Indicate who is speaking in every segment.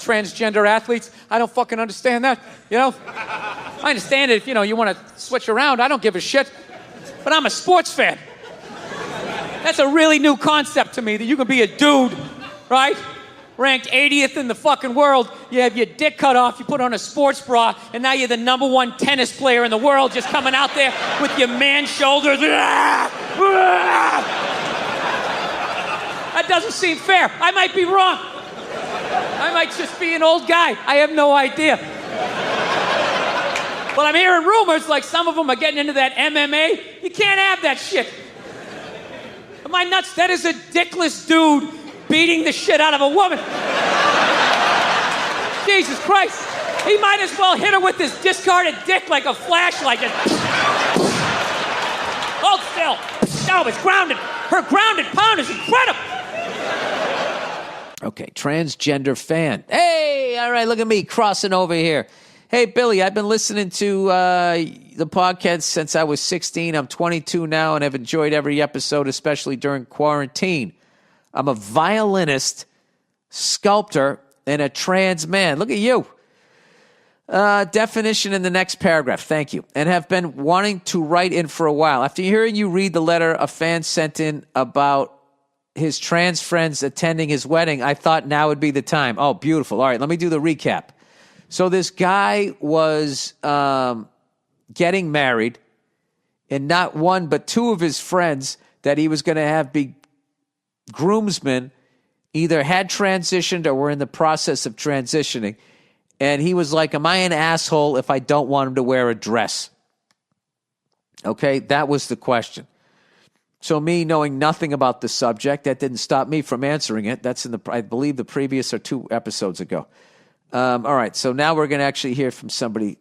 Speaker 1: transgender athletes. I don't fucking understand that, you know? I understand it if, you want to switch around. I don't give a shit. But I'm a sports fan. That's a really new concept to me, that you can be a dude, right? Ranked 80th in the fucking world. You have your dick cut off, you put on a sports bra, and now you're the #1 tennis player in the world, just coming out there with your man shoulders. That doesn't seem fair. I might be wrong. I might just be an old guy. I have no idea. But I'm hearing rumors like some of them are getting into that MMA. You can't have that shit. Am I nuts? That is a dickless dude beating the shit out of a woman. Jesus Christ. He might as well hit her with his discarded dick like a flashlight. Just hold still. No, it's grounded. Her grounded pound is incredible. Okay, transgender fan. Hey, all right, look at me crossing over here. Hey, Billy, I've been listening to the podcast since I was 16. I'm 22 now and have enjoyed every episode, especially during quarantine. I'm a violinist, sculptor, and a trans man. Look at you. Definition in the next paragraph. Thank you. And have been wanting to write in for a while. After hearing you read the letter a fan sent in about his trans friends attending his wedding, I thought now would be the time. Oh, beautiful. All right, let me do the recap. So this guy was getting married, and not one but two of his friends that he was going to have be groomsmen either had transitioned or were in the process of transitioning. And he was like, am I an asshole if I don't want him to wear a dress? Okay, that was the question. So me knowing nothing about the subject, that didn't stop me from answering it. That's in I believe the previous or 2 episodes ago. All right, so now we're going to actually hear from somebody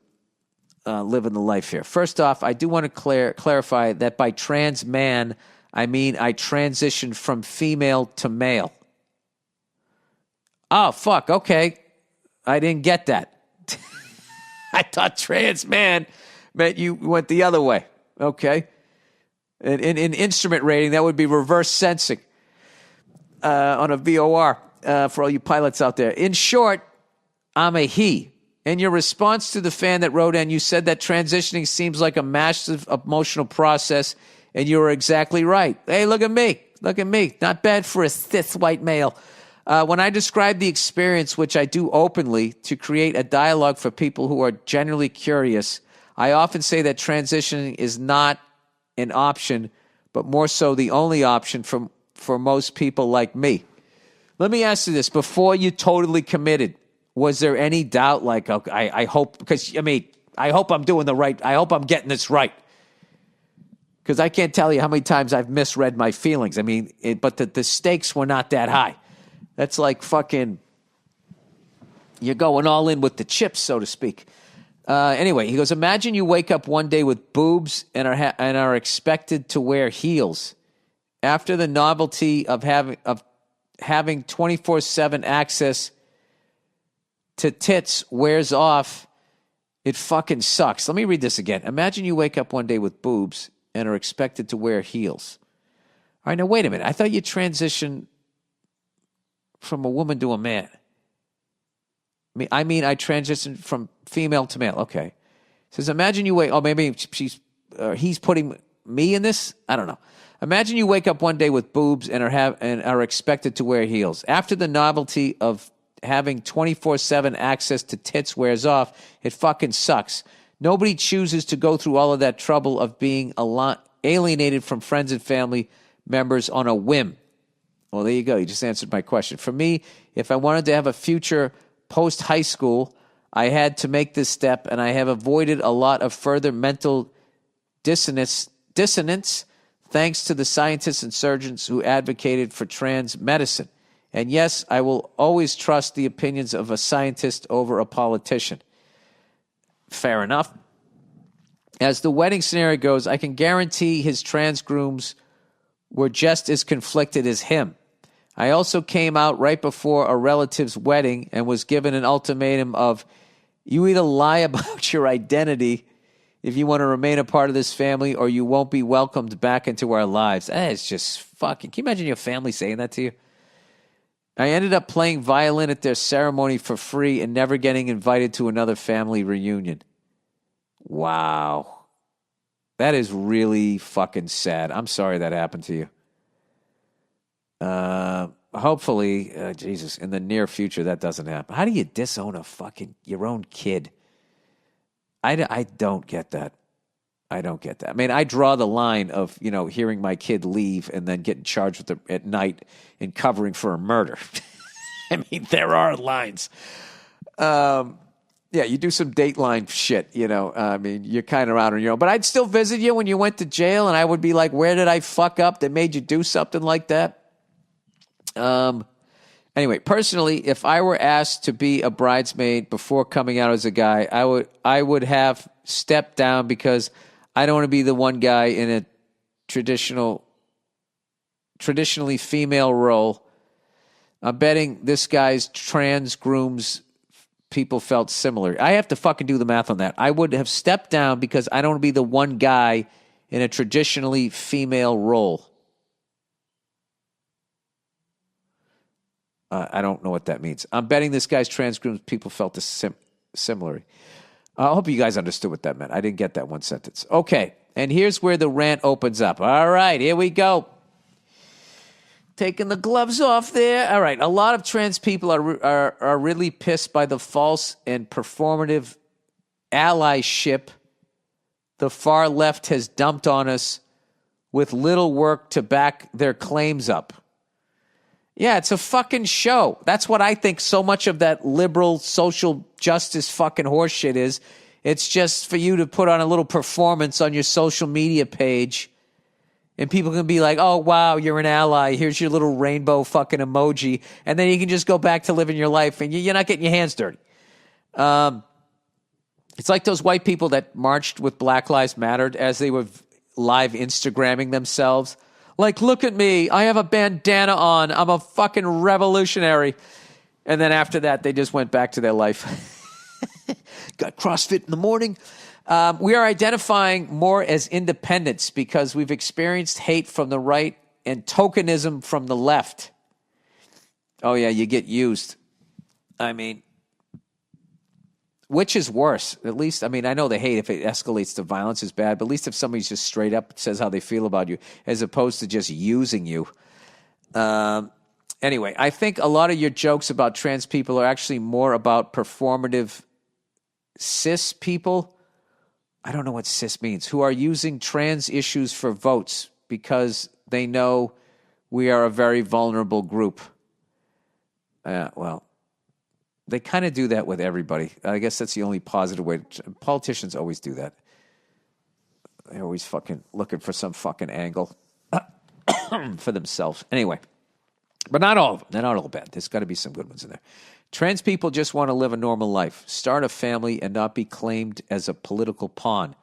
Speaker 1: living the life here. First off, I do want to clarify that by trans man, I mean I transitioned from female to male. Oh, fuck, okay. I didn't get that. I thought trans man meant you went the other way. Okay. In instrument rating, that would be reverse sensing on a VOR for all you pilots out there. In short, I'm a he. In your response to the fan that wrote in, you said that transitioning seems like a massive emotional process, and you were exactly right. Hey, look at me. Look at me. Not bad for a cis white male. When I describe the experience, which I do openly, to create a dialogue for people who are genuinely curious, I often say that transitioning is not an option, but more so the only option for most people like me. Let me ask you this. Before you totally committed, was there any doubt like, okay, I hope, because, I mean, I hope I'm doing the right, I hope I'm getting this right. Because I can't tell you how many times I've misread my feelings. I mean, but the stakes were not that high. That's like fucking, you're going all in with the chips, so to speak. Anyway, he goes, imagine you wake up one day with boobs and are expected to wear heels. After the novelty of having 24/7 access to tits wears off, it fucking sucks. Let me read this again. Imagine you wake up one day with boobs and are expected to wear heels. All right, now wait a minute. I thought you transitioned from a woman to a man. I mean, I transitioned from female to male. Okay. It says, imagine you wake. Oh, maybe he's putting me in this. I don't know. Imagine you wake up one day with boobs and are expected to wear heels. After the novelty of having 24/7 access to tits wears off, it fucking sucks. Nobody chooses to go through all of that trouble of being alienated from friends and family members on a whim. Well, there you go. You just answered my question. For me, if I wanted to have a future post-high school, I had to make this step, and I have avoided a lot of further mental dissonance thanks to the scientists and surgeons who advocated for trans medicine. And yes, I will always trust the opinions of a scientist over a politician. Fair enough. As the wedding scenario goes, I can guarantee his trans grooms were just as conflicted as him. I also came out right before a relative's wedding and was given an ultimatum of, you either lie about your identity if you want to remain a part of this family, or you won't be welcomed back into our lives. That is just fucking, can you imagine your family saying that to you? I ended up playing violin at their ceremony for free and never getting invited to another family reunion. Wow. That is really fucking sad. I'm sorry that happened to you. Hopefully, Jesus, in the near future, that doesn't happen. How do you disown your own kid? I don't get that. I don't get that. I mean, I draw the line of, hearing my kid leave and then getting charged with at night and covering for a murder. I mean, there are lines. Yeah, you do some Dateline shit, I mean, you're kind of out on your own. But I'd still visit you when you went to jail, and I would be like, where did I fuck up that made you do something like that? Anyway, personally, if I were asked to be a bridesmaid before coming out as a guy, I would have stepped down because I don't want to be the one guy in a traditionally female role. I'm betting this guy's trans grooms people felt similar. I have to fucking do the math on that. I would have stepped down because I don't want to be the one guy in a traditionally female role. I don't know what that means. I'm betting this guy's trans grooms people felt similar. I hope you guys understood what that meant. I didn't get that one sentence. Okay, and here's where the rant opens up. All right, here we go. Taking the gloves off there. All right, a lot of trans people are really pissed by the false and performative allyship the far left has dumped on us with little work to back their claims up. Yeah, it's a fucking show. That's what I think so much of that liberal social justice fucking horseshit is. It's just for you to put on a little performance on your social media page, and people can be like, oh, wow, you're an ally. Here's your little rainbow fucking emoji. And then you can just go back to living your life, and you're not getting your hands dirty. It's like those white people that marched with Black Lives Matter as they were live Instagramming themselves. Like, look at me. I have a bandana on. I'm a fucking revolutionary. And then after that, they just went back to their life. Got CrossFit in the morning. We are identifying more as independents because we've experienced hate from the right and tokenism from the left. Oh, yeah, you get used. I mean, which is worse? At least, I mean, I know the hate, if it escalates to violence, is bad, but at least if somebody's just straight up says how they feel about you, as opposed to just using you. Anyway, I think a lot of your jokes about trans people are actually more about performative cis people. I don't know what cis means, who are using trans issues for votes because they know we are a very vulnerable group. Well, they kind of do that with everybody. I guess that's the only positive way. Politicians always do that. They're always fucking looking for some fucking angle for themselves. Anyway, but not all of them. They're not all bad. There's got to be some good ones in there. Trans people just want to live a normal life, start a family, and not be claimed as a political pawn.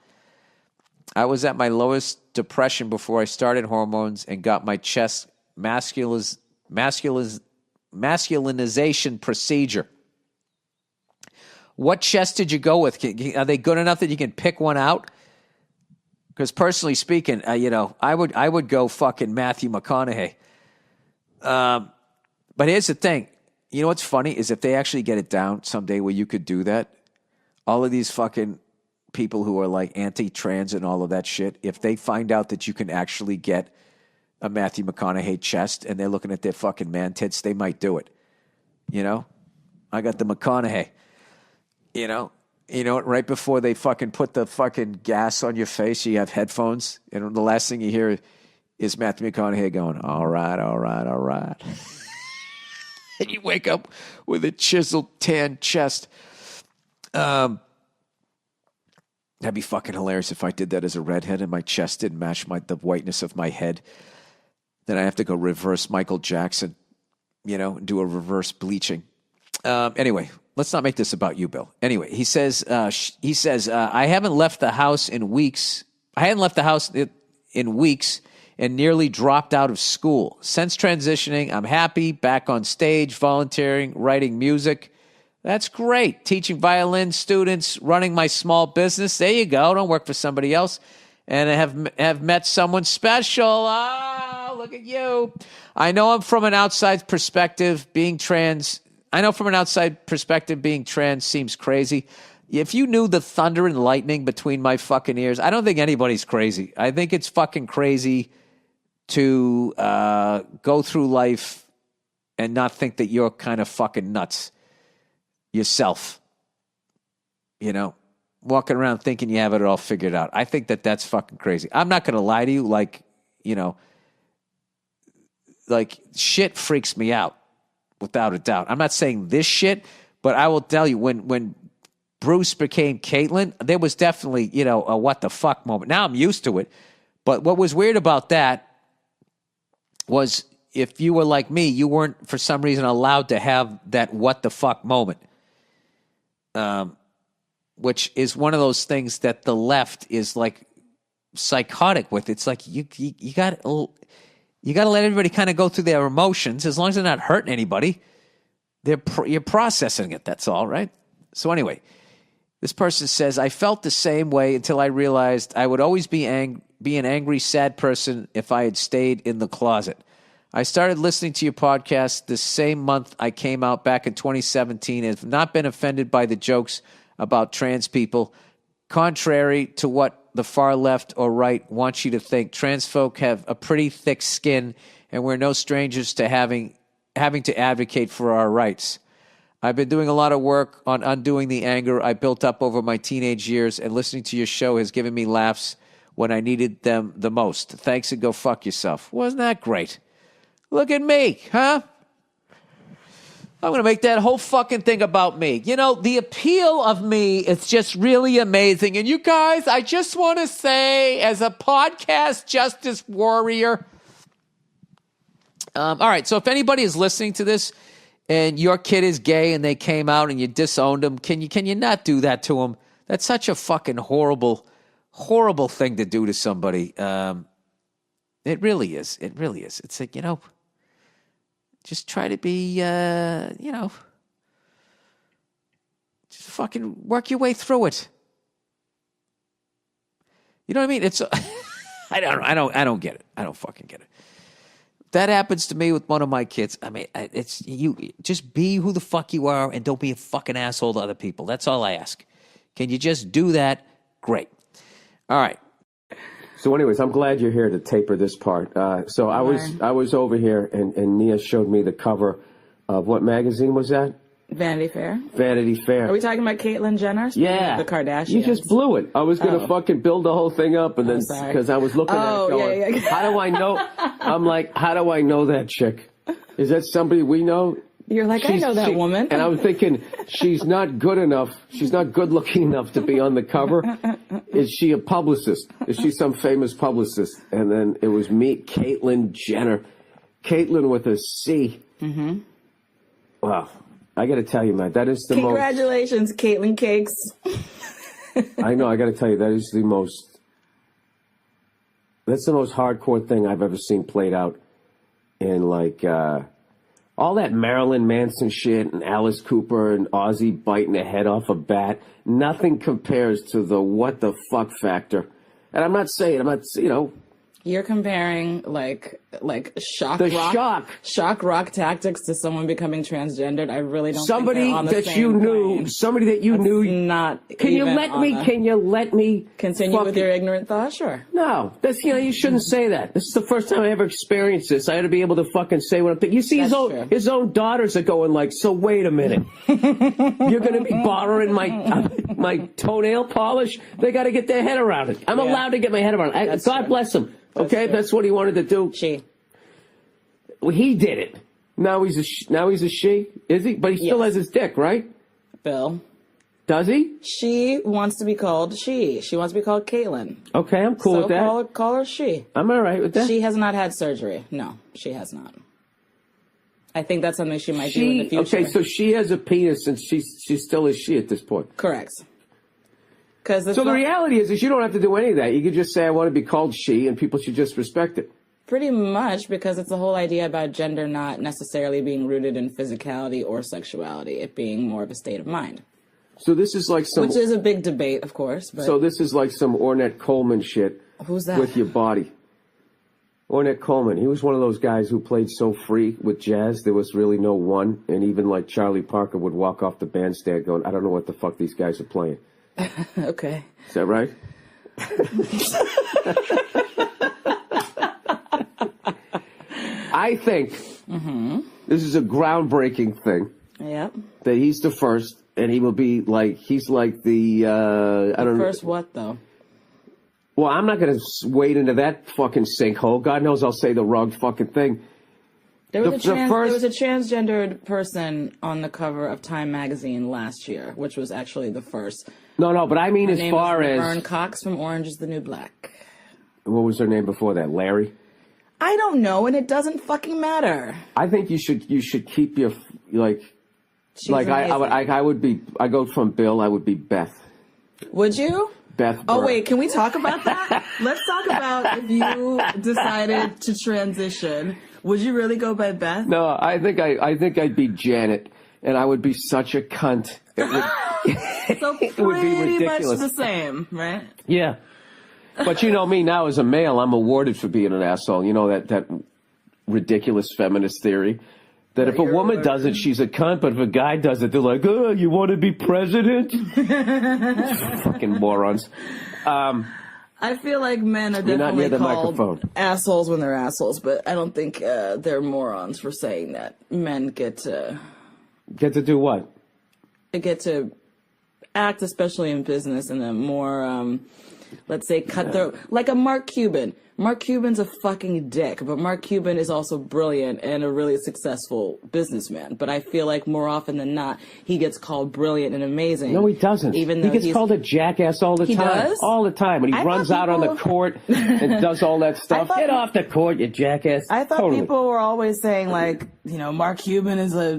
Speaker 1: I was at my lowest depression before I started hormones and got my chest masculinization procedure. What chest did you go with? Are they good enough that you can pick one out? Because personally speaking, I would go fucking Matthew McConaughey. But here's the thing. You know what's funny is if they actually get it down someday where you could do that, all of these fucking people who are like anti-trans and all of that shit, if they find out that you can actually get a Matthew McConaughey chest and they're looking at their fucking man tits, they might do it. I got the McConaughey. Right before they fucking put the fucking gas on your face, you have headphones, and the last thing you hear is Matthew McConaughey going, all right, all right, all right. And you wake up with a chiseled tan chest. That'd be fucking hilarious if I did that as a redhead and my chest didn't match the whiteness of my head. Then I have to go reverse Michael Jackson, do a reverse bleaching. Anyway, let's not make this about you, Bill. Anyway, he says, I haven't left the house in weeks. I hadn't left the house in weeks and nearly dropped out of school. Since transitioning, I'm happy, back on stage, volunteering, writing music. That's great. Teaching violin students, running my small business. There you go. Don't work for somebody else. And I have met someone special. Ah, look at you. I know I'm from an outside perspective being trans. I know from an outside perspective being trans seems crazy. If you knew the thunder and lightning between my fucking ears, I don't think anybody's crazy. I think it's fucking crazy to go through life and not think that you're kind of fucking nuts yourself. You know, walking around thinking you have it all figured out. I think that that's fucking crazy. I'm not going to lie to you. Like, you know, like shit freaks me out without a doubt. I'm not saying this shit, but I will tell you when Bruce became Caitlyn, there was definitely, you know, a what the fuck moment. Now I'm used to it. But what was weird about that was if you were like me, you weren't for some reason allowed to have that what the fuck moment. Which is one of those things that the left is like psychotic with. It's like you got to let everybody kind of go through their emotions as long as they're not hurting anybody. You're processing it. That's all, right? So anyway, this person says, I felt the same way until I realized I would always be an angry, sad person if I had stayed in the closet. I started listening to your podcast the same month I came out back in 2017 and have not been offended by the jokes about trans people. Contrary to what the far left or right wants you to think, trans folk have a pretty thick skin and we're no strangers to having to advocate for our rights. I've been doing a lot of work on undoing the anger I built up over my teenage years, and listening to your show has given me laughs when I needed them the most. Thanks, and go fuck yourself. Wasn't that great? Look at me, huh? I'm going to make that whole fucking thing about me. You know, the appeal of me is just really amazing. And you guys, I just want to say, as a podcast justice warrior, all right, so if anybody is listening to this and your kid is gay and they came out and you disowned them, can you not do that to them? That's such a fucking horrible, horrible thing to do to somebody. It really is. It really is. It's like, you know, just try to be, you know, just fucking work your way through it. You know what I mean? It's, I don't get it. I don't fucking get it. That happens to me with one of my kids. I mean, it's you. Just be who the fuck you are, and don't be a fucking asshole to other people. That's all I ask. Can you just do that? Great. All right.
Speaker 2: So, anyways, I'm glad you're here to taper this part. So I was over here, and Nia showed me the cover of what magazine was that?
Speaker 3: Vanity Fair.
Speaker 2: Vanity Fair.
Speaker 3: Are we talking about Caitlyn Jenner?
Speaker 2: Yeah.
Speaker 3: The Kardashians.
Speaker 2: You just blew it. I was going to fucking build the whole thing up, and then because I was looking at it going, how do I know? I'm like, how do I know that chick? Is that somebody we know?
Speaker 3: You're like, I know that woman.
Speaker 2: And I was thinking, she's not good enough. She's not good looking enough to be on the cover. Is she a publicist? Is she some famous publicist? And then it was me, Caitlyn Jenner. Caitlyn with a C. Mm-hmm. Wow. I got to tell you, man, that is the
Speaker 3: Congratulations, Caitlyn Cakes.
Speaker 2: I know, I got to tell you, that's the most hardcore thing I've ever seen played out in, like, all that Marilyn Manson shit and Alice Cooper and Ozzy biting the head off a bat. Nothing compares to the what the fuck factor. And I'm not, you know.
Speaker 3: You're comparing like shock rock tactics to someone becoming transgendered. I really don't.
Speaker 2: Somebody
Speaker 3: think they're on the
Speaker 2: that
Speaker 3: same
Speaker 2: you knew,
Speaker 3: plane.
Speaker 2: somebody that you knew.
Speaker 3: Not.
Speaker 2: Can you let me
Speaker 3: continue with your ignorant thought? Sure.
Speaker 2: No, that's you shouldn't say that. This is the first time I ever experienced this. I had to be able to fucking say what I'm thinking. You see, his own daughters are going like, so wait a minute, you're going to be borrowing my toenail polish? They got to get their head around it. I'm allowed to get my head around it. God bless him. Okay, that's what he wanted to do. Well, he did it. Now he's a she, is he? But he still has his dick, right?
Speaker 3: Bill.
Speaker 2: Does he?
Speaker 3: She wants to be called she. She wants to be called Caitlyn.
Speaker 2: Okay, I'm cool with that.
Speaker 3: Call her she.
Speaker 2: I'm all right with that.
Speaker 3: She has not had surgery. No, she has not. I think that's something she might do in the future.
Speaker 2: Okay, so she has a penis and she still is she at this point.
Speaker 3: Correct.
Speaker 2: So the reality is you don't have to do any of that. You could just say, I want to be called she, and people should just respect it.
Speaker 3: Pretty much, because it's the whole idea about gender not necessarily being rooted in physicality or sexuality, it being more of a state of mind.
Speaker 2: So this is like some...
Speaker 3: Which is a big debate, of course. But
Speaker 2: so this is like some Ornette Coleman shit.
Speaker 3: Who's that?
Speaker 2: With your body. Ornette Coleman. He was one of those guys who played so free with jazz. There was really no one. And even like Charlie Parker would walk off the bandstand going, I don't know what the fuck these guys are playing.
Speaker 3: Okay.
Speaker 2: Is that right? I think this is a groundbreaking thing.
Speaker 3: Yep.
Speaker 2: That he's the first, and he will be like, he's like the, I don't know.
Speaker 3: First what, though?
Speaker 2: Well, I'm not going to wade into that fucking sinkhole. God knows I'll say the wrong fucking thing.
Speaker 3: There was a transgendered person on the cover of Time magazine last year, which was actually the first.
Speaker 2: No, but I mean,
Speaker 3: Her
Speaker 2: as
Speaker 3: name
Speaker 2: far
Speaker 3: was
Speaker 2: as
Speaker 3: Laverne Cox from Orange Is the New Black.
Speaker 2: What was her name before that? Larry?
Speaker 3: I don't know, and it doesn't fucking matter.
Speaker 2: I think you should keep your like.
Speaker 3: She's
Speaker 2: like
Speaker 3: amazing.
Speaker 2: I would be. I go from Bill. I would be Beth.
Speaker 3: Would you?
Speaker 2: Beth.
Speaker 3: Oh
Speaker 2: Burr.
Speaker 3: wait, can we talk about that? Let's talk about if you decided to transition. Would you really go by Beth?
Speaker 2: No, I think I'd be Janet, and I would be such a cunt. It would,
Speaker 3: So
Speaker 2: it would be
Speaker 3: pretty much
Speaker 2: ridiculous.
Speaker 3: the same, right?
Speaker 2: Yeah. But you know me now as a male, I'm awarded for being an asshole. You know that ridiculous feminist theory that if a woman does it, she's a cunt, but if a guy does it, they're like, oh, you want to be president? Fucking morons.
Speaker 3: I feel like men are
Speaker 2: You're not near
Speaker 3: definitely
Speaker 2: the
Speaker 3: called
Speaker 2: microphone.
Speaker 3: assholes when they're assholes, but I don't think they're morons for saying that. Men get to
Speaker 2: do what?
Speaker 3: act, especially in business, in a more, let's say, cutthroat, like a Mark Cuban. Mark Cuban's a fucking dick, but Mark Cuban is also brilliant and a really successful businessman. But I feel like more often than not, he gets called brilliant and amazing.
Speaker 2: No, he doesn't.
Speaker 3: Even though
Speaker 2: he gets called a jackass all the
Speaker 3: He
Speaker 2: time.
Speaker 3: does?
Speaker 2: All the time. And he
Speaker 3: I
Speaker 2: runs
Speaker 3: thought
Speaker 2: out on the
Speaker 3: people-
Speaker 2: court and does all that stuff.
Speaker 3: thought-
Speaker 2: Get off the court, you jackass.
Speaker 3: I thought
Speaker 2: Totally.
Speaker 3: people were always saying, like, Mark Cuban is a,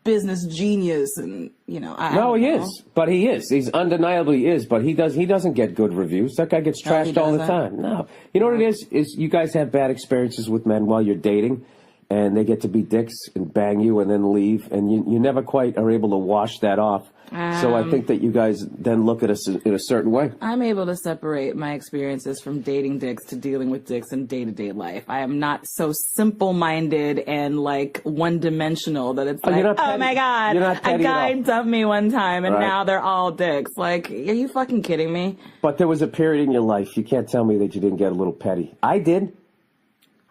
Speaker 3: business genius, and, I
Speaker 2: No,
Speaker 3: don't
Speaker 2: he
Speaker 3: know.
Speaker 2: is. But he is. He's undeniably is. But he doesn't get good reviews. That guy gets
Speaker 3: No, he
Speaker 2: trashed all the
Speaker 3: doesn't?
Speaker 2: time. No. You know what it is you guys have bad experiences with men while you're dating, and they get to be dicks and bang you and then leave, and you never quite are able to wash that off. So I think that you guys then look at us in a certain way.
Speaker 3: I'm able to separate my experiences from dating dicks to dealing with dicks in day-to-day life. I am not so simple-minded and, like, one-dimensional that it's
Speaker 2: Oh, you're
Speaker 3: like,
Speaker 2: not petty.
Speaker 3: oh my God,
Speaker 2: You're not
Speaker 3: a
Speaker 2: petty at
Speaker 3: guy
Speaker 2: all.
Speaker 3: dumped me one time and
Speaker 2: Right.
Speaker 3: now they're all dicks. Like, are you fucking kidding me?
Speaker 2: But there was a period in your life, you can't tell me that you didn't get a little petty. I did.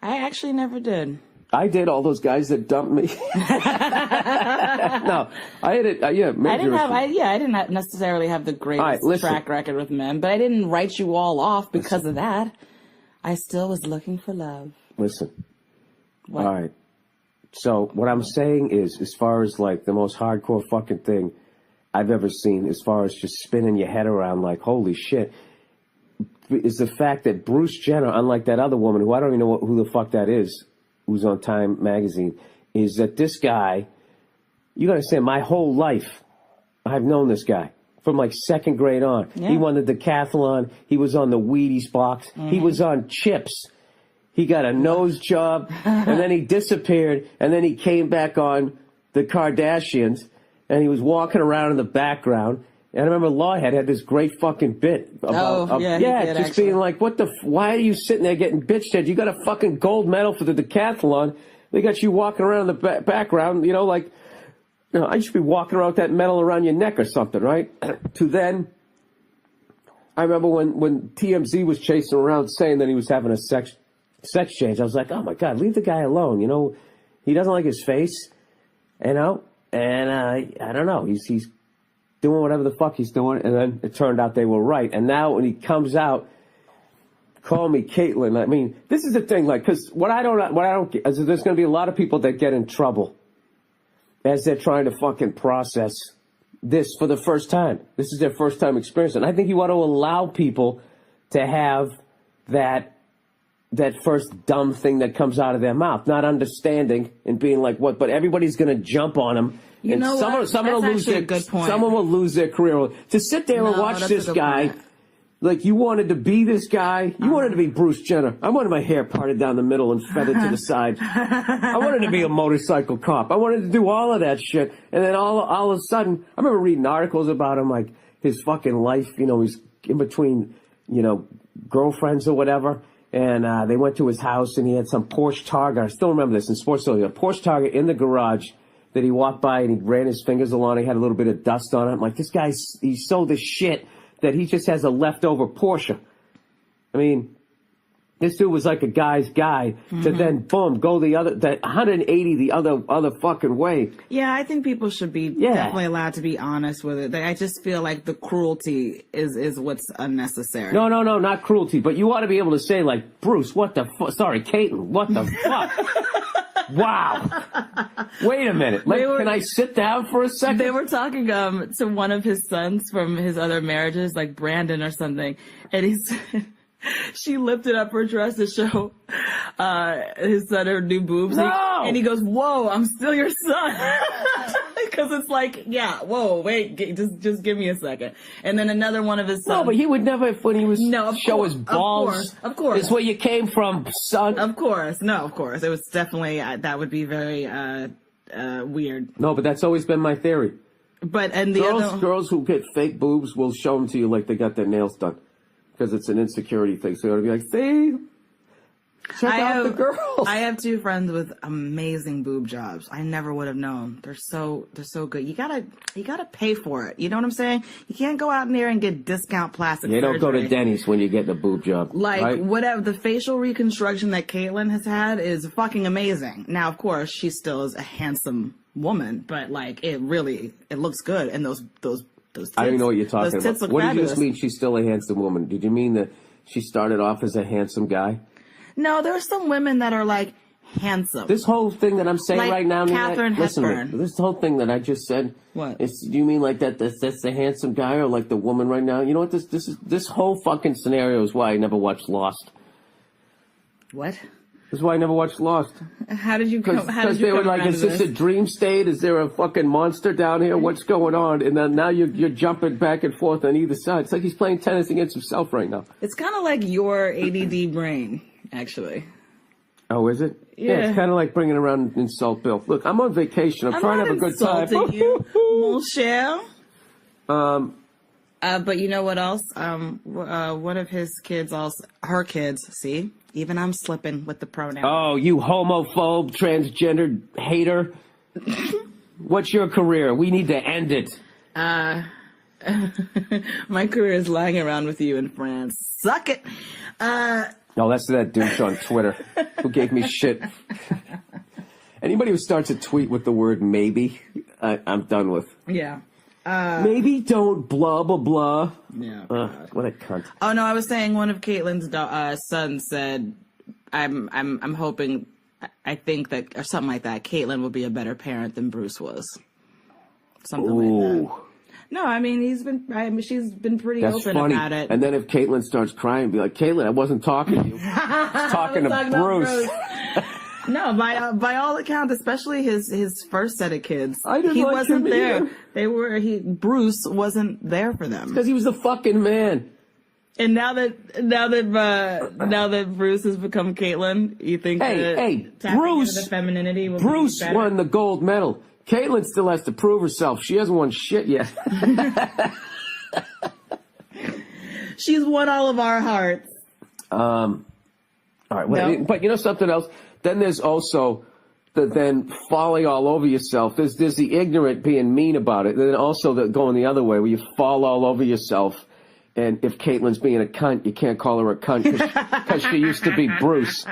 Speaker 3: I actually never did.
Speaker 2: I did. All those guys that dumped me. No, I had it. Yeah,
Speaker 3: I didn't necessarily have the greatest
Speaker 2: All right, listen.
Speaker 3: track record with men, but I didn't write you all off because of that. I still was looking for love.
Speaker 2: Listen.
Speaker 3: What?
Speaker 2: All right. So what I'm saying is, as far as like the most hardcore fucking thing I've ever seen, as far as just spinning your head around like, holy shit, is the fact that Bruce Jenner, unlike that other woman who I don't even know who the fuck that is, who's on Time magazine, is that this guy, you gotta say, my whole life, I've known this guy from like second grade on.
Speaker 3: Yeah.
Speaker 2: He won the decathlon. He was on the Wheaties box. He was on Chips. He got a nose job, and then he disappeared, and then he came back on the Kardashians, and he was walking around in the background. And I remember Lawhead had this great fucking bit about,
Speaker 3: he did,
Speaker 2: just
Speaker 3: actually.
Speaker 2: being like, why are you sitting there getting bitched at? You got a fucking gold medal for the decathlon. They got you walking around in the background, like, I should be walking around with that medal around your neck or something, right? To then, I remember when TMZ was chasing around saying that he was having a sex change. I was like, oh my God, leave the guy alone. He doesn't like his face, and I don't know. He's doing whatever the fuck he's doing, and then it turned out they were right. And now when he comes out, call me Caitlyn. I mean, this is the thing, like, because what I don't get is there's going to be a lot of people that get in trouble as they're trying to fucking process this for the first time. This is their first time experience, and I think you ought to allow people to have that first dumb thing that comes out of their mouth, not understanding and being like, what? But everybody's going to jump on him.
Speaker 3: You know what?
Speaker 2: Someone will
Speaker 3: That's
Speaker 2: lose
Speaker 3: actually
Speaker 2: their
Speaker 3: a good point.
Speaker 2: Someone will lose their career. To sit there and
Speaker 3: No,
Speaker 2: watch
Speaker 3: that's a
Speaker 2: this
Speaker 3: good
Speaker 2: guy,
Speaker 3: point.
Speaker 2: like you wanted to be this guy. You wanted to be Bruce Jenner. I wanted my hair parted down the middle and feathered to the side. I wanted to be a motorcycle cop. I wanted to do all of that shit. And then all of a sudden, I remember reading articles about him, like his fucking life. He's in between, girlfriends or whatever. And they went to his house, and he had some Porsche Target. I still remember this in Sports Illustrated. A Porsche Target in the garage that he walked by, and he ran his fingers along. He had a little bit of dust on it. I'm like, this guy's, he's so the shit that he just has a leftover Porsche. I mean, this dude was like a guy's guy to then, boom, go the 180 the other fucking way.
Speaker 3: Yeah, I think people should be definitely allowed to be honest with it. I just feel like the cruelty is what's unnecessary.
Speaker 2: No, not cruelty, but you ought to be able to say, like, Bruce, what the fuck? Sorry, Caitlin, what the fuck? Wow. Wait a minute. Can I sit down for a second?
Speaker 3: They were talking to one of his sons from his other marriages, like Brandon or something, and he said she lifted up her dress to show his son her new boobs.
Speaker 2: No!
Speaker 3: And he goes, "Whoa, I'm still your son." Because it's like, yeah, whoa, wait, just give me a second. And then another one of his sons.
Speaker 2: No, but he would never, when he was show his balls.
Speaker 3: Of course.
Speaker 2: It's where you came from, son.
Speaker 3: Of course. No, of course. It was definitely, that would be very weird.
Speaker 2: No, but that's always been my theory.
Speaker 3: But, and the
Speaker 2: girls who get fake boobs will show them to you like they got their nails done. Because it's an insecurity thing. So you ought to be like, see? Check out the girls.
Speaker 3: I have two friends with amazing boob jobs. I never would have known. They're so good. You gotta pay for it. You know what I'm saying? You can't go out in there and get discount plastic surgery.
Speaker 2: Don't go to Denny's when you get a boob job.
Speaker 3: Like,
Speaker 2: right?
Speaker 3: whatever, the facial reconstruction that Caitlyn has had is fucking amazing. Now, of course, she still is a handsome woman, but like, it looks good. And those tits,
Speaker 2: I don't even know what you're talking
Speaker 3: those tits
Speaker 2: about.
Speaker 3: look
Speaker 2: What
Speaker 3: fabulous.
Speaker 2: did you just mean she's still a handsome woman? Did you mean that she started off as a handsome guy?
Speaker 3: No, there are some women that are like handsome.
Speaker 2: This whole thing that I'm saying
Speaker 3: Like
Speaker 2: right now,
Speaker 3: Katharine
Speaker 2: listen to me.
Speaker 3: Hepburn.
Speaker 2: This whole thing that I just said.
Speaker 3: What?
Speaker 2: Do you mean like that? That's the handsome guy, or like the woman right now? You know what? This whole fucking scenario is why I never watched Lost.
Speaker 3: What?
Speaker 2: This is why I never watched Lost.
Speaker 3: How did you come?
Speaker 2: Because they were like, "Is this a dream state? Is there a fucking monster down here? What's going on?" And then now you're jumping back and forth on either side. It's like he's playing tennis against himself right now.
Speaker 3: It's kind of like your ADD brain, actually.
Speaker 2: Oh, is it?
Speaker 3: Yeah.
Speaker 2: It's kind of like bringing around an insult Bill. Look, I'm on vacation. I'm trying to have a good time.
Speaker 3: insulting you, mon cher. But you know what else? One of his kids, her kids. See, even I'm slipping with the pronoun.
Speaker 2: Oh, you homophobe, transgender hater. What's your career? We need to end it.
Speaker 3: My career is lying around with you in France. Suck it.
Speaker 2: No, that's that douche on Twitter who gave me shit. Anybody who starts a tweet with the word maybe, I'm done with.
Speaker 3: Yeah.
Speaker 2: Maybe don't blah, blah, blah.
Speaker 3: Yeah.
Speaker 2: What a cunt.
Speaker 3: Oh no, I was saying one of Caitlyn's sons said, "I'm hoping, I think that, or something like that. Caitlyn will be a better parent than Bruce was." Something like that. No, I mean she's been pretty
Speaker 2: That's
Speaker 3: open
Speaker 2: funny.
Speaker 3: about it.
Speaker 2: And then if Caitlyn starts crying, be like, "Caitlyn, I wasn't talking to you. I was talking to Bruce."
Speaker 3: No, by all accounts, especially his first set of kids,
Speaker 2: I didn't
Speaker 3: he
Speaker 2: like
Speaker 3: wasn't
Speaker 2: him
Speaker 3: there.
Speaker 2: either.
Speaker 3: Bruce wasn't there for them.
Speaker 2: Because he was the fucking man.
Speaker 3: And now that Bruce has become Caitlyn, you think
Speaker 2: Hey,
Speaker 3: tapping
Speaker 2: Bruce,
Speaker 3: into the femininity will
Speaker 2: Bruce
Speaker 3: be better?
Speaker 2: won the gold medal. Caitlyn still has to prove herself. She hasn't won shit yet.
Speaker 3: She's won all of our hearts.
Speaker 2: All right,
Speaker 3: No.
Speaker 2: but you know something else? Then there's also the falling all over yourself. There's the ignorant being mean about it. Then also the going the other way where you fall all over yourself. And if Caitlyn's being a cunt, you can't call her a cunt because she used to be Bruce,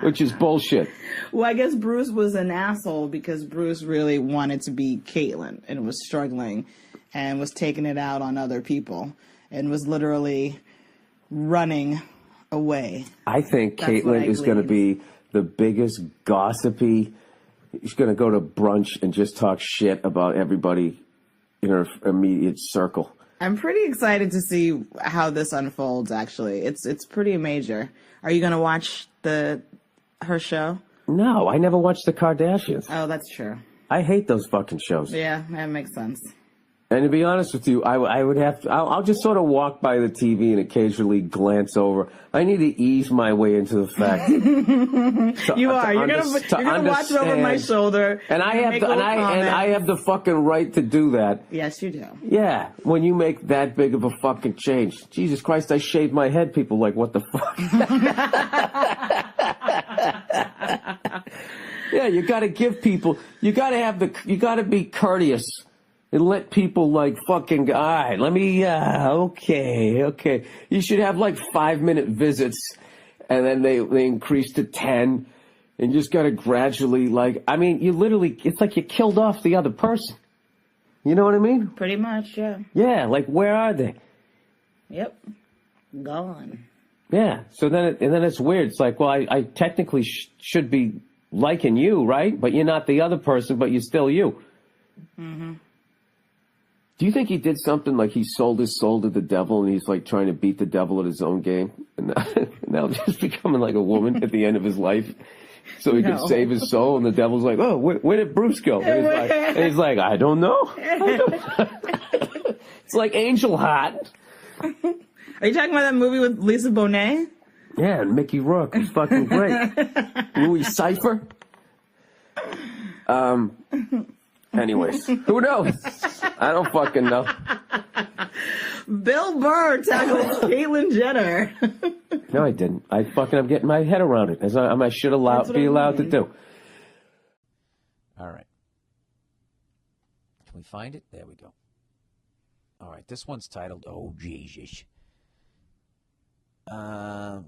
Speaker 2: which is bullshit.
Speaker 3: Well, I guess Bruce was an asshole because Bruce really wanted to be Caitlyn and was struggling and was taking it out on other people and was literally running away.
Speaker 2: I think
Speaker 3: That's what
Speaker 2: Caitlyn
Speaker 3: I
Speaker 2: is going to
Speaker 3: gleaned.
Speaker 2: be the biggest gossipy. She's going to go to brunch and just talk shit about everybody in her immediate circle.
Speaker 3: I'm pretty excited to see how this unfolds, actually. It's pretty major. Are you going to watch her show?
Speaker 2: No, I never watched the Kardashians.
Speaker 3: Oh, that's true.
Speaker 2: I hate those fucking shows.
Speaker 3: Yeah, that makes sense.
Speaker 2: And to be honest with you, I would have to. I'll just sort of walk by the TV and occasionally glance over. I need to ease my way into the fact.
Speaker 3: You're gonna watch it over my shoulder.
Speaker 2: And I have the fucking right to do that.
Speaker 3: Yes, you do.
Speaker 2: Yeah, when you make that big of a fucking change. Jesus Christ, I shaved my head. People like, what the fuck? Yeah, you got to give people. You got to be courteous. And let people like fucking, all right, let me, okay. You should have like 5-minute visits and then they increase to 10 and you just got to gradually it's like you killed off the other person. You know what I mean?
Speaker 3: Pretty much, yeah.
Speaker 2: Yeah, like where are they?
Speaker 3: Yep. Gone.
Speaker 2: Yeah, so then it's weird. It's like, well, I technically should be liking you, right? But you're not the other person, but you're still you. Mm-hmm. Do you think he did something like he sold his soul to the devil and he's like trying to beat the devil at his own game? And now just becoming like a woman at the end of his life so he can save his soul? And the devil's like, oh, where did Bruce go? And he's like, I don't know. It's like Angel Heart.
Speaker 3: Are you talking about that movie with Lisa Bonet?
Speaker 2: Yeah, and Mickey Rourke is fucking great. Louis Cypher. Anyways, who knows? I don't fucking know.
Speaker 3: Bill Burr tackled Caitlyn Jenner.
Speaker 2: No, I didn't. I'm getting my head around it, as I should be allowed to do.
Speaker 1: All right. Can we find it? There we go. All right, this one's titled, Oh, Jesus. I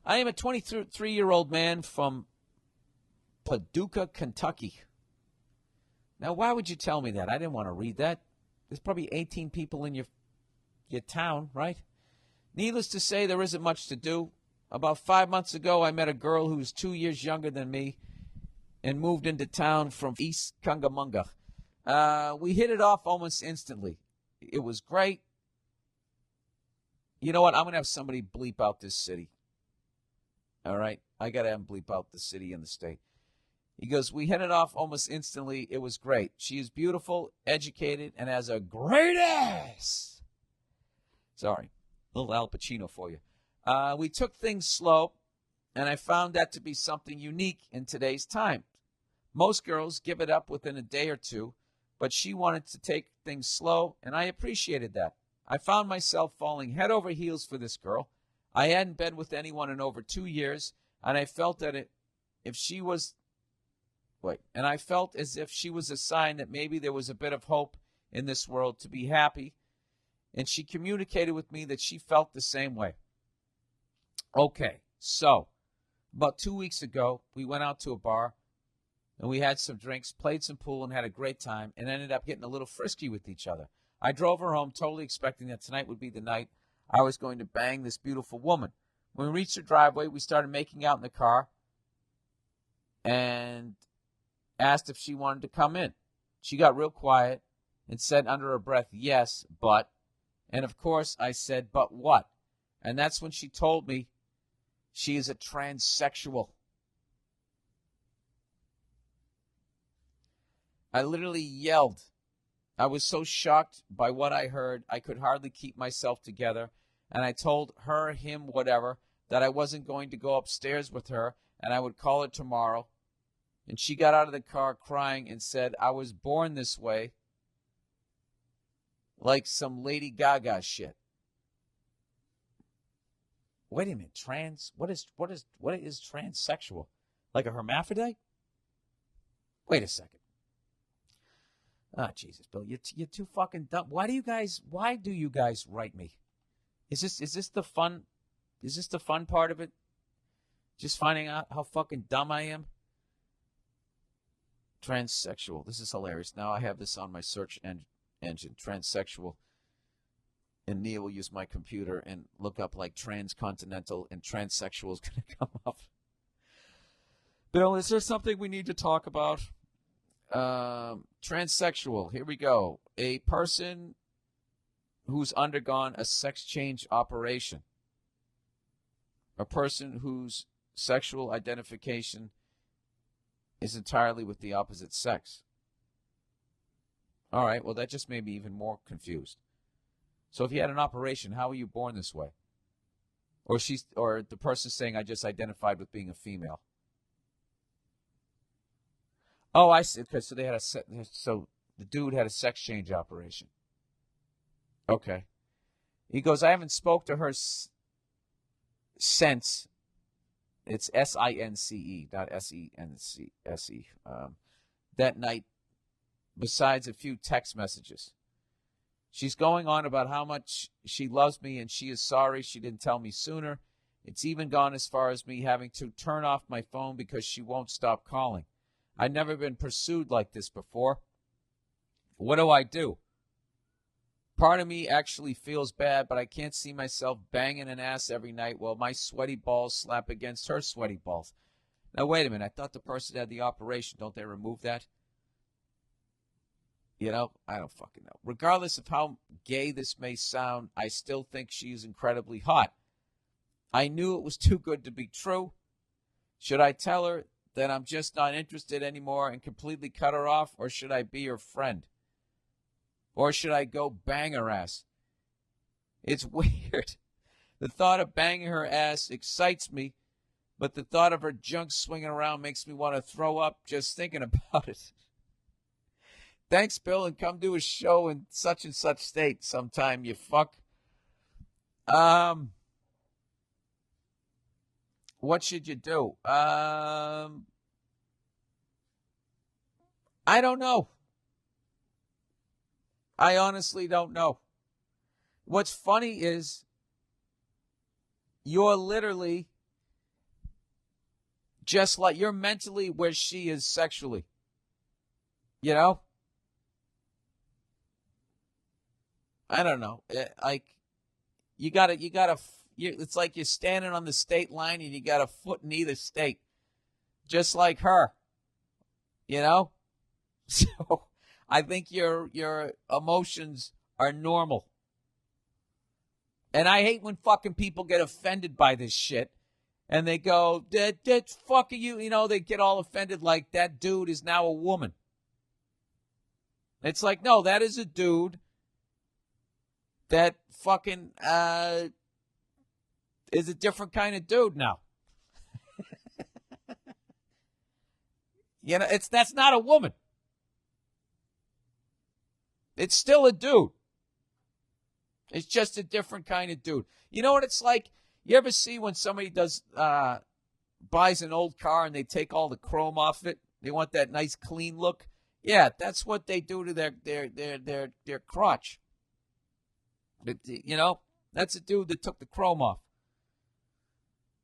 Speaker 1: am a 23-year-old man from Paducah, Kentucky. Now, why would you tell me that? I didn't want to read that. There's probably 18 people in your town, right? Needless to say, there isn't much to do. About 5 months ago, I met a girl who's 2 years younger than me and moved into town from East Cungamunga. We hit it off almost instantly. It was great. You know what? I'm going to have somebody bleep out this city. All right? I got to have him bleep out the city and the state. He goes, we hit it off almost instantly. It was great. She is beautiful, educated, and has a great ass. Sorry, little Al Pacino for you. We took things slow, and I found that to be something unique in today's time. Most girls give it up within a day or two, but she wanted to take things slow, and I appreciated that. I found myself falling head over heels for this girl. I hadn't been with anyone in over 2 years, and I felt that I felt as if she was a sign that maybe there was a bit of hope in this world to be happy, and she communicated with me that she felt the same way. Okay, so about 2 weeks ago, we went out to a bar, and we had some drinks, played some pool, and had a great time, and ended up getting a little frisky with each other. I drove her home totally expecting that tonight would be the night I was going to bang this beautiful woman. When we reached her driveway, we started making out in the car, and asked if she wanted to come in. She got real quiet and said under her breath, yes, but. And of course I said, but what? And that's when she told me she is a transsexual. I literally yelled. I was so shocked by what I heard, I could hardly keep myself together. And I told her, him, whatever, that I wasn't going to go upstairs with her and I would call her tomorrow. And she got out of the car crying and said, I was born this way, like some Lady Gaga shit. Wait a minute, what is transsexual? Like a hermaphrodite? Wait a second. Ah, Jesus, Bill, you're too fucking dumb. Why do you guys write me? Is this the fun part of it? Just finding out how fucking dumb I am? Transsexual. This is hilarious. Now I have this on my search engine. Transsexual. And Neil will use my computer and look up like transcontinental, and transsexual is going to come up. Bill, is there something we need to talk about? Transsexual. Here we go. A person who's undergone a sex change operation. A person whose sexual identification is entirely with the opposite sex. All right, well, that just made me even more confused. So if you had an operation, how were you born this way? Or the person saying I just identified with being a female. Oh, I see. Okay, so so the dude had a sex change operation. Okay. He goes, I haven't spoke to her since. It's SINCE, not SENCE. That night, besides a few text messages. She's going on about how much she loves me and she is sorry she didn't tell me sooner. It's even gone as far as me having to turn off my phone because she won't stop calling. I've never been pursued like this before. What do I do? Part of me actually feels bad, but I can't see myself banging an ass every night while my sweaty balls slap against her sweaty balls. Now, wait a minute. I thought the person had the operation. Don't they remove that? You know, I don't fucking know. Regardless of how gay this may sound, I still think she's incredibly hot. I knew it was too good to be true. Should I tell her that I'm just not interested anymore and completely cut her off, or should I be her friend? Or should I go bang her ass? It's weird. The thought of banging her ass excites me, but the thought of her junk swinging around makes me want to throw up just thinking about it. Thanks, Bill, and come do a show in such and such state sometime, you fuck. What should you do? I don't know. I honestly don't know. What's funny is you're literally just like, you're mentally where she is sexually. You know? I don't know. Like, it's like you're standing on the state line and you got a foot in either state. Just like her. You know? So I think your emotions are normal. And I hate when fucking people get offended by this shit. And they go, that fucking you know, they get all offended like that dude is now a woman. It's like, no, that is a dude that fucking is a different kind of dude now. You know, that's not a woman. It's still a dude. It's just a different kind of dude. You know what it's like? You ever see when somebody buys an old car and they take all the chrome off it? They want that nice clean look. Yeah, that's what they do to their crotch. You know, that's a dude that took the chrome off.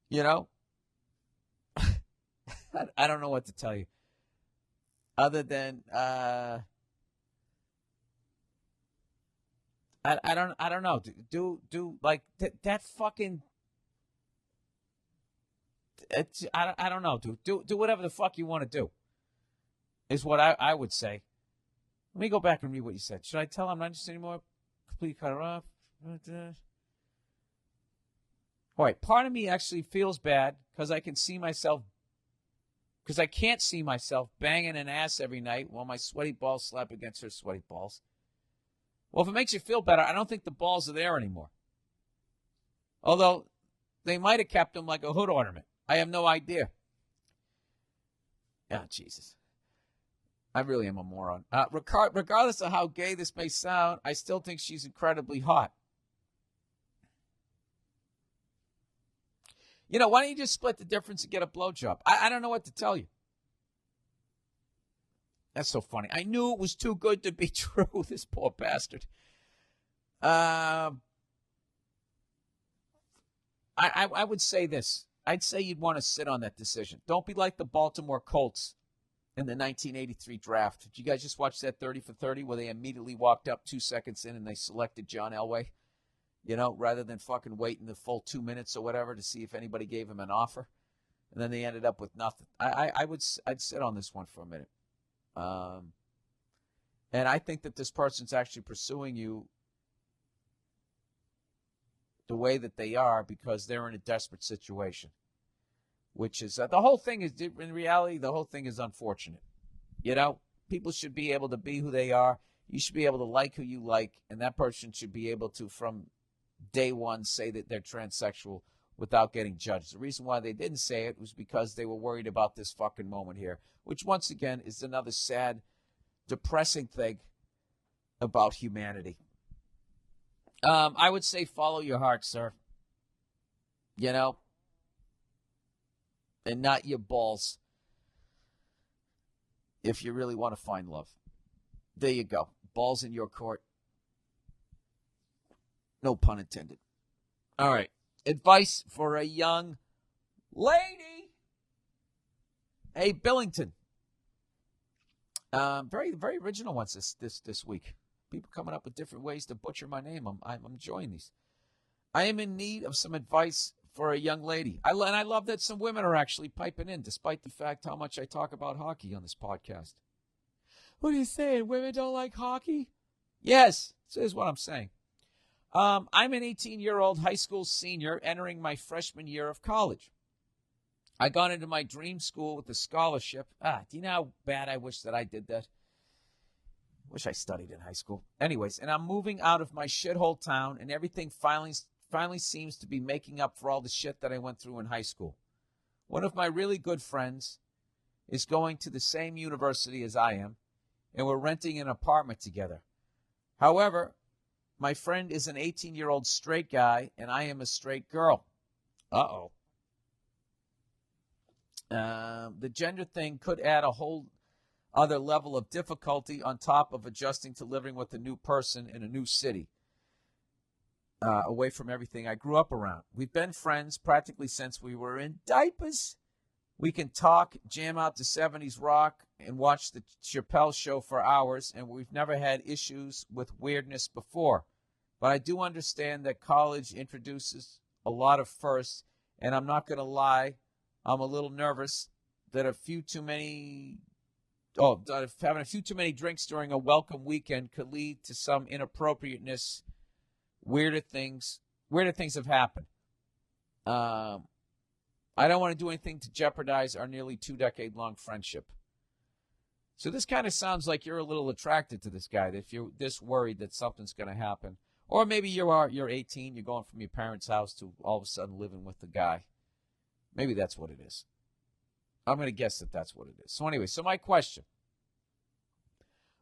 Speaker 1: You know, I don't know what to tell you, other than I don't know. Do like that fucking. I don't know. Do whatever the fuck you want to do. Is what I would say. Let me go back and read what you said. Should I tell him I'm not interested anymore? Completely cut her off. All right. Part of me actually feels bad because I can't see myself banging an ass every night while my sweaty balls slap against her sweaty balls. Well, if it makes you feel better, I don't think the balls are there anymore. Although they might have kept them like a hood ornament. I have no idea. Ah, Jesus. I really am a moron. Regardless of how gay this may sound, I still think she's incredibly hot. You know, why don't you just split the difference and get a blowjob? I don't know what to tell you. That's so funny. I knew it was too good to be true, this poor bastard. I would say this. I'd say you'd want to sit on that decision. Don't be like the Baltimore Colts in the 1983 draft. Did you guys just watch that 30 for 30 where they immediately walked up 2 seconds in and they selected John Elway? You know, rather than fucking waiting the full 2 minutes or whatever to see if anybody gave him an offer. And then they ended up with nothing. I'd sit on this one for a minute. And I think that this person's actually pursuing you the way that they are because they're in a desperate situation. Which is, the whole thing is, in reality, the whole thing is unfortunate. You know, people should be able to be who they are. You should be able to like who you like, and that person should be able to, from day one, say that they're transsexual without getting judged. The reason why they didn't say it was because they were worried about this fucking moment here, which once again is another sad, depressing thing about humanity. I would say follow your heart, sir. You know? And not your balls. If you really want to find love. There you go. Balls in your court. No pun intended. All right. Advice for a young lady. Hey, Billington. Very, very original ones this week. People coming up with different ways to butcher my name. I'm enjoying these. I am in need of some advice for a young lady. And I love that some women are actually piping in, despite the fact how much I talk about hockey on this podcast. What are you saying? Women don't like hockey? Yes, this is what I'm saying. I'm an 18-year-old high school senior entering my freshman year of college. I got into my dream school with a scholarship. Do you know how bad I wish that I did that? Wish I studied in high school. Anyways, and I'm moving out of my shithole town, and everything finally seems to be making up for all the shit that I went through in high school. One of my really good friends is going to the same university as I am, and we're renting an apartment together. However, my friend is an 18-year-old straight guy, and I am a straight girl. Uh-oh. The gender thing could add a whole other level of difficulty on top of adjusting to living with a new person in a new city, away from everything I grew up around. We've been friends practically since we were in diapers. We can talk, jam out to 70s rock, and watch the Chappelle Show for hours, and we've never had issues with weirdness before. But I do understand that college introduces a lot of firsts, and I'm not going to lie, I'm a little nervous that having a few too many drinks during a welcome weekend could lead to some inappropriateness. Weirder things have happened. I don't want to do anything to jeopardize our nearly 2-decade-long friendship. So this kind of sounds like you're a little attracted to this guy, that if you're this worried that something's going to happen. Or maybe you're 18, you're going from your parents' house to all of a sudden living with the guy. Maybe that's what it is. I'm going to guess that that's what it is. So anyway, my question.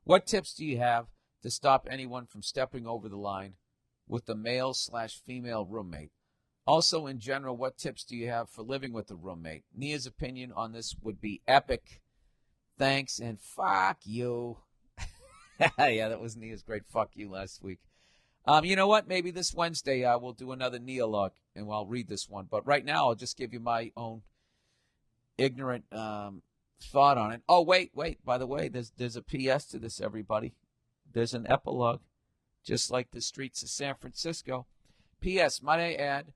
Speaker 1: What tips do you have to stop anyone from stepping over the line with the male/female roommate? Also, in general, what tips do you have for living with a roommate? Nia's opinion on this would be epic. Thanks, and fuck you. Yeah, that was Nia's great fuck you last week. You know what? Maybe this Wednesday we'll do another Nia log, and I'll read this one. But right now, I'll just give you my own ignorant thought on it. Oh, wait. By the way, there's a PS to this, everybody. There's an epilogue, just like the streets of San Francisco. PS, might I add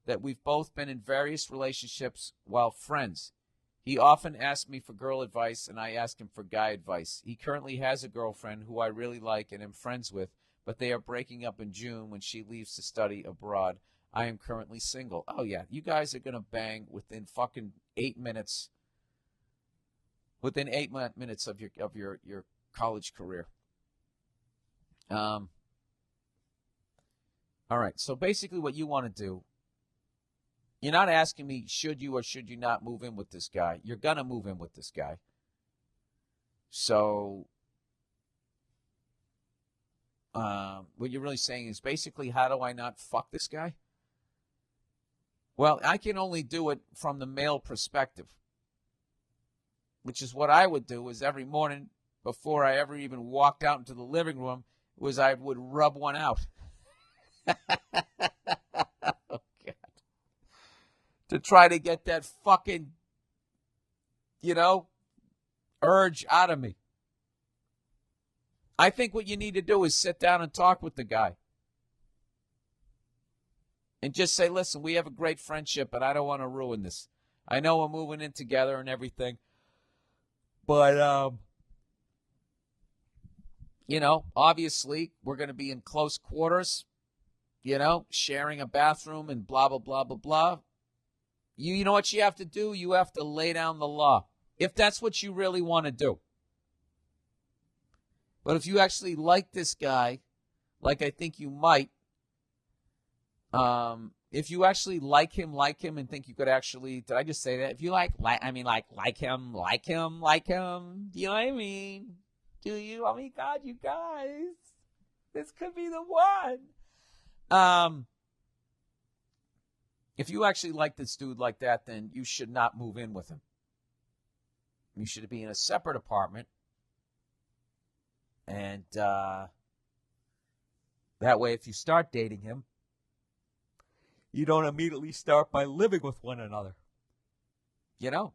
Speaker 1: that we've both been in various relationships while friends. He often asks me for girl advice, and I ask him for guy advice. He currently has a girlfriend who I really like and am friends with, but they are breaking up in June when she leaves to study abroad. I am currently single. Oh, yeah, you guys are going to bang within fucking 8 minutes. Within 8 minutes of your college career. All right, so basically what you want to do, you're not asking me should you or should you not move in with this guy. You're going to move in with this guy. So what you're really saying is basically, how do I not fuck this guy? Well, I can only do it from the male perspective, which is what I would do is every morning before I ever even walked out into the living room was I would rub one out. Oh, God. To try to get that fucking, urge out of me. I think what you need to do is sit down and talk with the guy. And just say, listen, we have a great friendship, but I don't want to ruin this. I know we're moving in together and everything. But, obviously we're going to be in close quarters, sharing a bathroom and blah, blah, blah, blah, blah. You know what you have to do? You have to lay down the law. If that's what you really want to do. But if you actually like this guy, like I think you might, if you actually like him, and think you could actually, did I just say that? If you like him, do you know what I mean? Do you? I mean, God, you guys, this could be the one. If you actually like this dude like that, then you should not move in with him. You should be in a separate apartment. And that way, if you start dating him, you don't immediately start by living with one another. You know?